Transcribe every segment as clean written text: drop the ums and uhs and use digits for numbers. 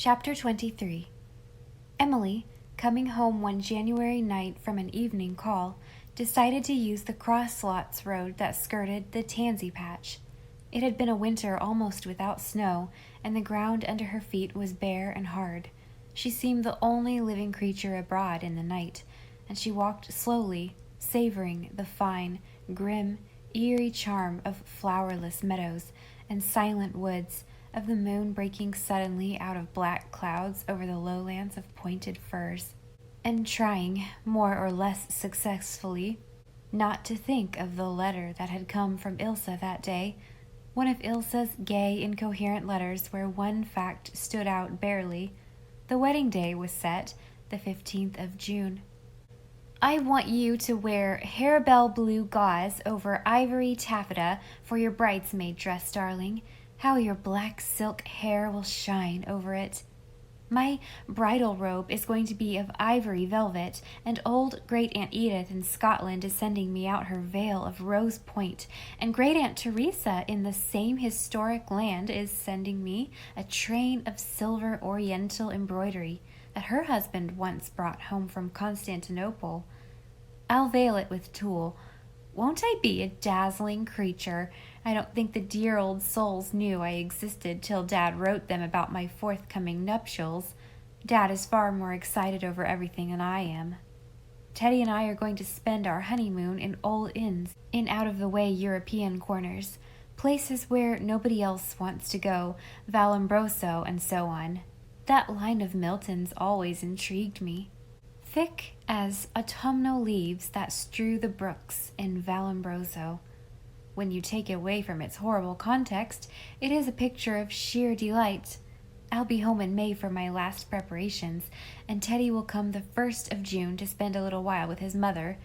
Chapter 23. Emily, coming home one January night from an evening call, decided to use the cross lots road that skirted the tansy patch. It had been a winter almost without snow, and the ground under her feet was bare and hard. She seemed the only living creature abroad in the night, and she walked slowly, savoring the fine, grim, eerie charm of flowerless meadows and silent woods, of the moon breaking suddenly out of black clouds over the lowlands of pointed firs, and trying, more or less successfully, not to think of the letter that had come from Ilse that day, one of Ilse's gay, incoherent letters where one fact stood out barely. The wedding day was set, the 15th of June. I want you to wear harebell blue gauze over ivory taffeta for your bridesmaid dress, darling. How your black silk hair will shine over it. My bridal robe is going to be of ivory velvet, and old Great-Aunt Edith in Scotland is sending me out her veil of rose point, and Great-Aunt Teresa in the same historic land is sending me a train of silver oriental embroidery that her husband once brought home from Constantinople. I'll veil it with tulle. Won't I be a dazzling creature? I don't think the dear old souls knew I existed till Dad wrote them about my forthcoming nuptials. Dad is far more excited over everything than I am. Teddy and I are going to spend our honeymoon in old inns, in out-of-the-way European corners, places where nobody else wants to go, Vallombroso and so on. That line of Milton's always intrigued me. Thick as autumnal leaves that strew the brooks in Vallombroso. When you take it away from its horrible context, it is a picture of sheer delight. I'll be home in May for my last preparations, and Teddy will come the 1st of June to spend a little while with his mother.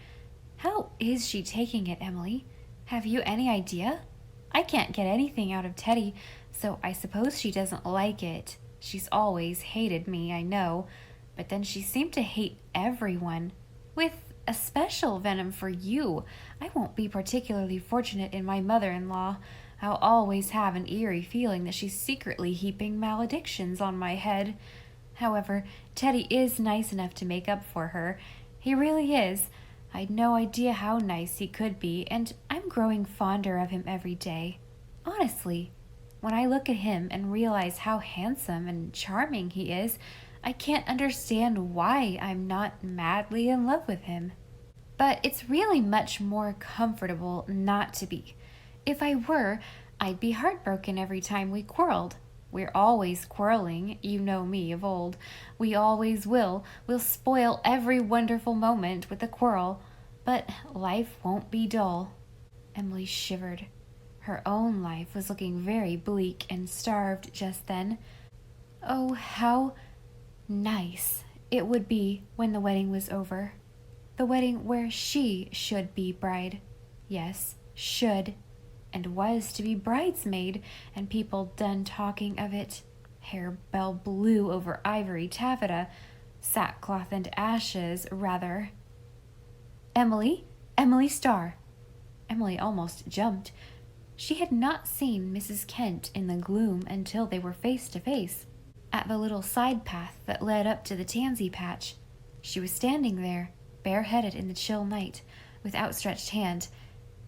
How is she taking it, Emily? Have you any idea? I can't get anything out of Teddy, so I suppose she doesn't like it. She's always hated me, I know, but then she seemed to hate everyone, with a special venom for you. I won't be particularly fortunate in my mother-in-law. I'll always have an eerie feeling that she's secretly heaping maledictions on my head. However, Teddy is nice enough to make up for her. He really is. I'd no idea how nice he could be, and I'm growing fonder of him every day. Honestly, when I look at him and realize how handsome and charming he is, I can't understand why I'm not madly in love with him. But it's really much more comfortable not to be. If I were, I'd be heartbroken every time we quarreled. We're always quarreling, you know me of old. We always will. We'll spoil every wonderful moment with a quarrel. But life won't be dull. Emily shivered. Her own life was looking very bleak and starved just then. Oh, how nice it would be when the wedding was over. The wedding where she should be bride. Yes, should, and was to be bridesmaid, and people done talking of it. Harebell blue over ivory taffeta, sackcloth and ashes, rather. Emily Starr. Emily almost jumped. She had not seen Mrs. Kent in the gloom until they were face to face, at the little side path that led up to the tansy patch. She was standing there, bareheaded in the chill night, with outstretched hand.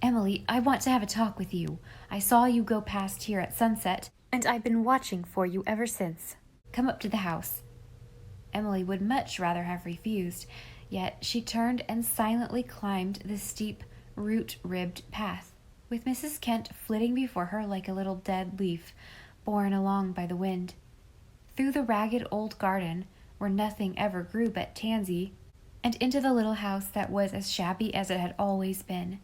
Emily, I want to have a talk with you. I saw you go past here at sunset, and I've been watching for you ever since. Come up to the house. Emily would much rather have refused, yet she turned and silently climbed the steep, root-ribbed path, with Mrs. Kent flitting before her like a little dead leaf, borne along by the wind. Through the ragged old garden, where nothing ever grew but tansy, and into the little house that was as shabby as it had always been.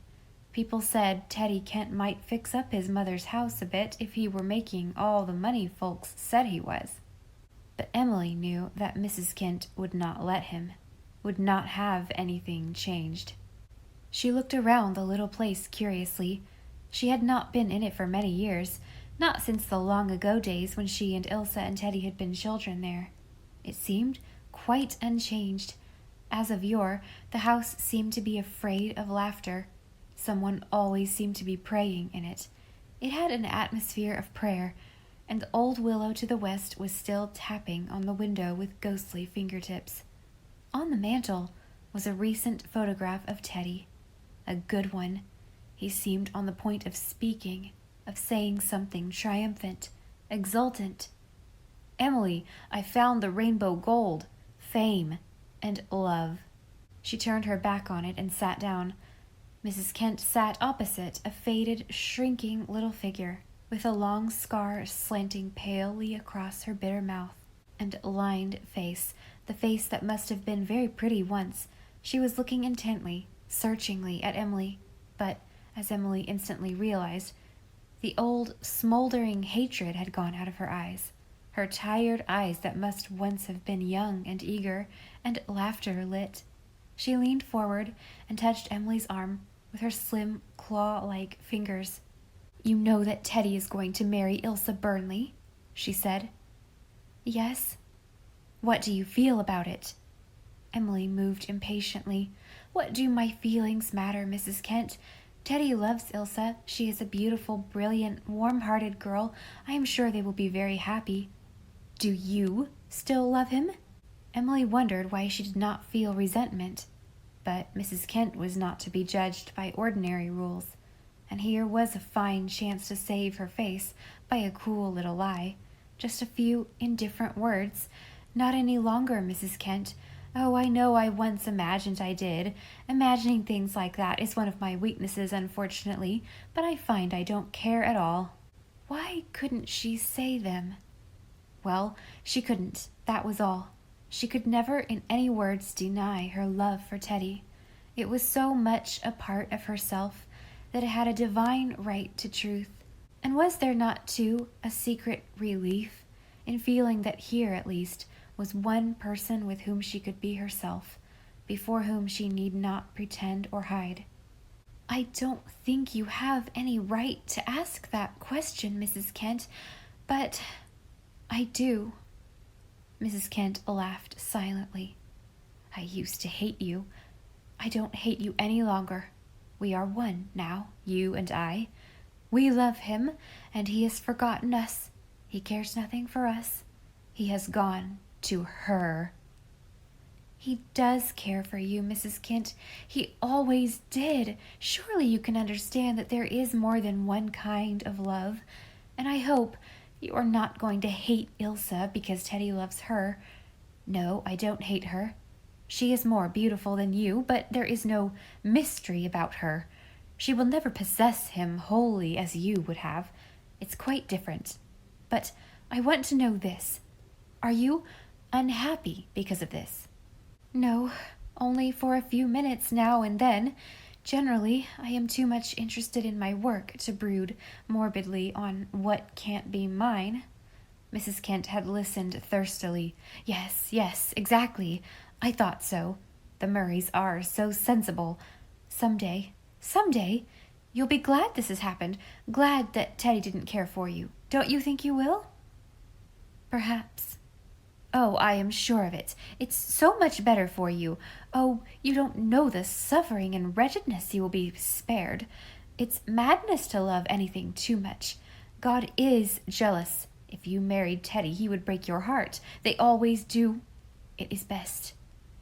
People said Teddy Kent might fix up his mother's house a bit if he were making all the money folks said he was. But Emily knew that Mrs. Kent would not let him, would not have anything changed. She looked around the little place curiously. She had not been in it for many years, not since the long-ago days when she and Ilse and Teddy had been children there. It seemed quite unchanged. As of yore, the house seemed to be afraid of laughter. Someone always seemed to be praying in it. It had an atmosphere of prayer. and old Willow to the west was still tapping on the window with ghostly fingertips. On the mantel was a recent photograph of Teddy, a good one. He seemed on the point of speaking, of saying something triumphant, exultant. "Emily, I found the rainbow gold, fame, and love." She turned her back on it and sat down. Mrs. Kent sat opposite, a faded, shrinking little figure, with a long scar slanting palely across her bitter mouth, and lined face, the face that must have been very pretty once. She was looking intently, searchingly at Emily, but, as Emily instantly realized, the old, smoldering hatred had gone out of her eyes, her tired eyes that must once have been young and eager, and laughter lit. She leaned forward and touched Emily's arm with her slim, claw-like fingers. "You know that Teddy is going to marry Ilsa Burnley?" she said. "Yes." "What do you feel about it?" Emily moved impatiently. "What do my feelings matter, Mrs. Kent? Teddy loves Ilsa. She is a beautiful, brilliant, warm-hearted girl. I am sure they will be very happy." "Do you still love him?" Emily wondered why she did not feel resentment, but Mrs. Kent was not to be judged by ordinary rules, and here was a fine chance to save her face by a cool little lie. Just a few indifferent words. "Not any longer, Mrs. Kent. Oh, I know I once imagined I did. Imagining things like that is one of my weaknesses, unfortunately, but I find I don't care at all." Why couldn't she say them? Well, she couldn't, that was all. She could never in any words deny her love for Teddy. It was so much a part of herself that it had a divine right to truth. And was there not, too, a secret relief in feeling that here, at least, was one person with whom she could be herself, before whom she need not pretend or hide? "I don't think you have any right to ask that question, Mrs. Kent, but I do." Mrs. Kent laughed silently. "I used to hate you. I don't hate you any longer. We are one now, you and I. We love him, and he has forgotten us. He cares nothing for us. He has gone to her." "He does care for you, Mrs. Kent. He always did. Surely you can understand that there is more than one kind of love. And I hope you are not going to hate Ilsa because Teddy loves her. No, I don't hate her. She is more beautiful than you, but there is no mystery about her. She will never possess him wholly as you would have. It's quite different. But I want to know this. Are you unhappy because of this?" "No, only for a few minutes now and then. Generally, I am too much interested in my work to brood morbidly on what can't be mine." Mrs. Kent had listened thirstily. Yes, exactly. I thought so. The Murrays are so sensible. Someday, you'll be glad this has happened, glad that Teddy didn't care for you. Don't you think you will?" "Perhaps." "Oh, I am sure of it. It's so much better for you. Oh, you don't know the suffering and wretchedness you will be spared. It's madness to love anything too much. God is jealous. If you married Teddy, he would break your heart. They always do. It is best.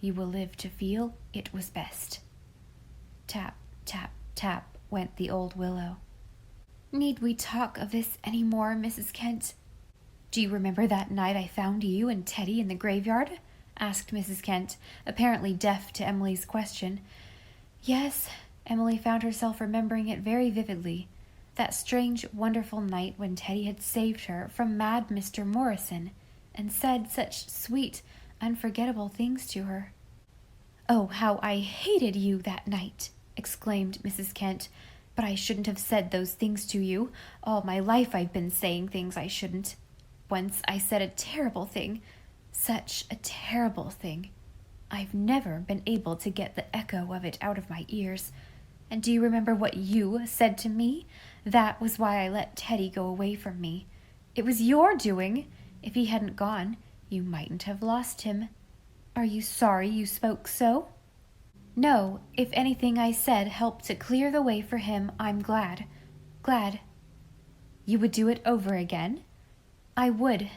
You will live to feel it was best." Tap, tap, tap went the old willow. "Need we talk of this any more, Mrs. Kent?" "Do you remember that night I found you and Teddy in the graveyard?" asked Mrs. Kent, apparently deaf to Emily's question. Yes, Emily found herself remembering it very vividly. That strange, wonderful night when Teddy had saved her from mad Mr. Morrison, and said such sweet, unforgettable things to her. "Oh, how I hated you that night!" exclaimed Mrs. Kent. "But I shouldn't have said those things to you. All my life I've been saying things I shouldn't. Once I said a terrible thing, such a terrible thing. I've never been able to get the echo of it out of my ears. And do you remember what you said to me? That was why I let Teddy go away from me. It was your doing. If he hadn't gone, you mightn't have lost him. Are you sorry you spoke so?" "No, if anything I said helped to clear the way for him, I'm glad. Glad." "You would do it over again?" I would.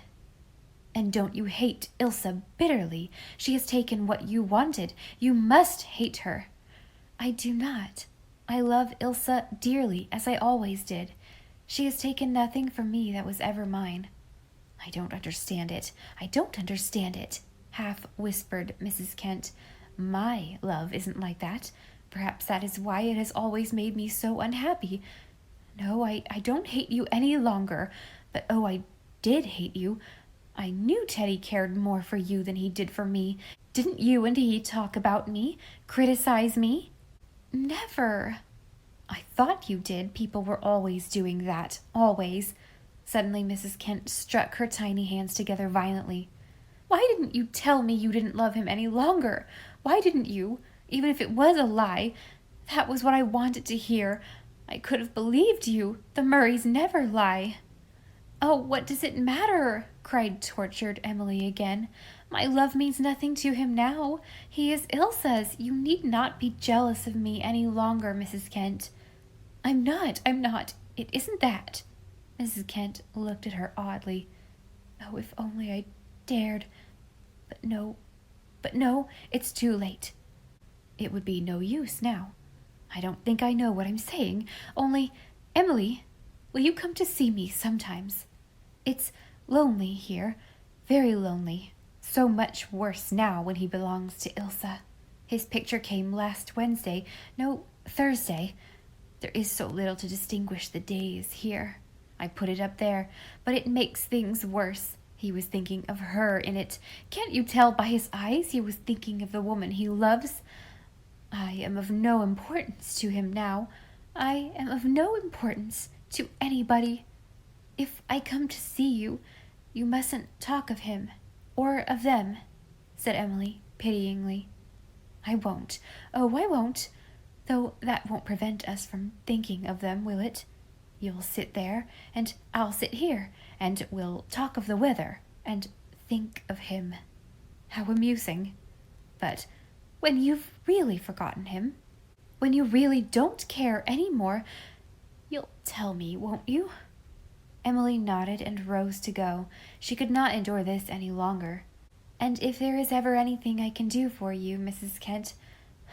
And don't you hate Ilse bitterly? She has taken what you wanted. You must hate her. I do not. I love Ilse dearly, as I always did. She has taken nothing from me that was ever mine. I don't understand it. I don't understand it, half whispered Mrs. Kent. My love isn't like that. Perhaps that is why it has always made me so unhappy. No, I don't hate you any longer. But oh, I did hate you. I knew Teddy cared more for you than he did for me. Didn't you and he talk about me? Criticize me? Never. I thought you did. People were always doing that. Always. Suddenly Mrs. Kent struck her tiny hands together violently. Why didn't you tell me you didn't love him any longer? Why didn't you? Even if it was a lie. That was what I wanted to hear. I could have believed you. The Murrays never lie. Oh, what does it matter? Cried tortured Emily again. My love means nothing to him now. He is Ilse's. You need not be jealous of me any longer, Mrs. Kent. I'm not. It isn't that. Mrs. Kent looked at her oddly. Oh, if only I dared. But no, it's too late. It would be no use now. I don't think I know what I'm saying. Only, Emily, will you come to see me sometimes? It's lonely here, very lonely. So much worse now when he belongs to Ilse. His picture came last Wednesday, no, Thursday. There is so little to distinguish the days here. I put it up there, but it makes things worse. He was thinking of her in it. Can't you tell by his eyes he was thinking of the woman he loves? I am of no importance to him now. I am of no importance to anybody. If I come to see you, you mustn't talk of him, or of them, said Emily, pityingly. I won't. Oh, I won't. Though that won't prevent us from thinking of them, will it? You'll sit there, and I'll sit here, and we'll talk of the weather, and think of him. How amusing. But when you've really forgotten him, when you really don't care any more, you'll tell me, won't you? Emily nodded and rose to go. She could not endure this any longer. And if there is ever anything I can do for you, Mrs. Kent,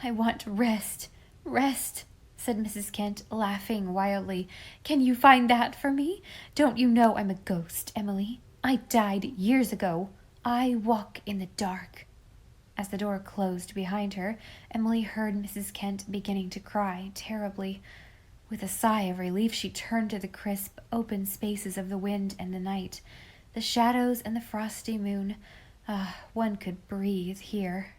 I want rest. Rest, said Mrs. Kent, laughing wildly. Can you find that for me? Don't you know I'm a ghost, Emily? I died years ago. I walk in the dark. As the door closed behind her, Emily heard Mrs. Kent beginning to cry terribly. With a sigh of relief, she turned to the crisp, open spaces of the wind and the night, the shadows and the frosty moon. Ah, one could breathe here.